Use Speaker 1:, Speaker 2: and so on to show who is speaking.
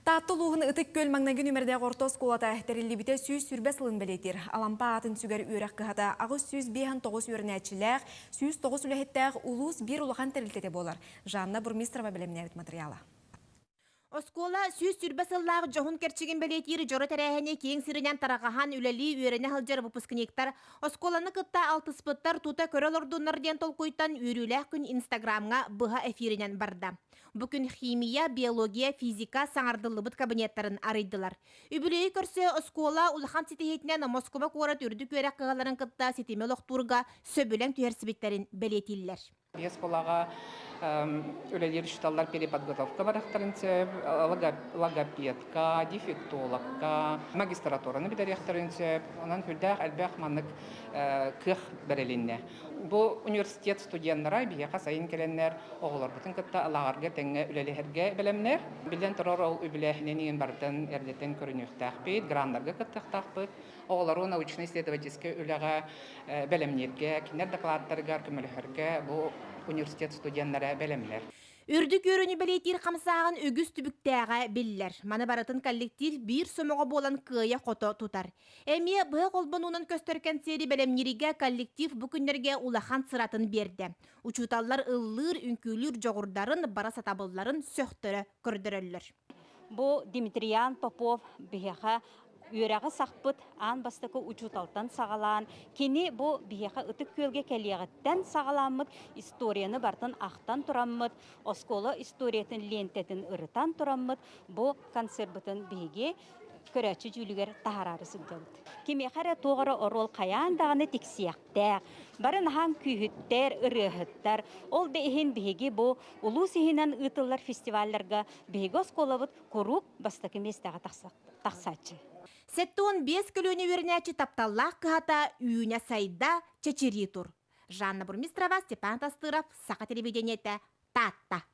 Speaker 1: Тааттылуғын ытык көл маңнагын өмірде ғортос қолата тәрілі біте сүйіз сүрбе сылын білетір. Алампа атын сүгер үйрек қығата ағыз сүйіз бейхан тоғыз өріне әтшіләқ, сүйіз тоғыз үләхеттәғ улус бір улахан тәрілтеде болар. Жанна Бурмистрова білемінерет материалы.
Speaker 2: Оскола сүйіз сүрбесыллағы жоғын керчеген белетері жоры тәрәхіне кейін сирінен тарағахан үләлі үйеріне халжар выпускниктар. Осколаны кытта алтыспыттар тута көрел ордуннарден толкуйтан үйріләқ күн инстаграмға бұға эфирінен барды. Бүкін химия, биология, физика саңардылыбыт кабинеттарын арыйдылар. Үбілейі көрсе Оскола улахан сетехетінен Москва қорат үрдік өрәк қығаларын кытта сетемел оқтурға сөбілен түйерсібеттерін белетелілер.
Speaker 3: Осколаға өлелер үшталар переподготовка барақтарынцы, логопедка, дефектологка, магистратураны бідеряқтарынцы, онан күлдәқ әлбәқ манық кық бәрелінне. Бұл университет студенттары бияқа сайын келеннер, оғылар бұтын кітті алағарға тәңі өлелерге білемнер. Білден тұрар ол үбіләхінен ең бардың әрдеттен көрінуқтақ бейд, грандарға кіттіқтақ бейд. Оғылару научно-исследовательский өліға бәлемнерге, кенер докладтарға, көміліхерге бұл университет студенттары бәлемлер.
Speaker 2: Үрдік өріні білетер қамсағын үгіз түбіктәға білілер. Маны баратын коллектив бір сөміға болан күйе қото тұтар. Әме бұғы қолбын онын көстіркен сері бәлемнеріге коллектив бүкіндерге улахан сыратын берді. Учуталлар ыллыр, үнкүлір жоғырдарын, бара сатабылларын сөқтірі көрдірілер.
Speaker 4: Бұл Дмитриян Попов бігеға үйрәғы сақпыт аң бастықы учуталтан сағалан. Кені бұл бігеға ұтық көлге кәлияғыттен сағаламыд, историяны бартын ақтан тұрамыд, осколы историятын лентетін ұрытан тұрамыд, бұл концербітін біге көрәтші жүлігер тағарары сүгдәуд. Кеме қара тоғыры орол қаяндағыны тексияқтәқ, барын хан күйіттер, ұрығыттар, ол дейін біге бұл ұлу сихинан ұтылар фестивалларға біге осколабыд құруп бастықы местаға тақсатшы.
Speaker 2: Сеттуын 5 көлөне өрінәчі тапталлақ қығата үйіне сайда чечері тұр. Жанна Бурмистрова, Степан Тастыров, Сақа телевидениеті, Татта.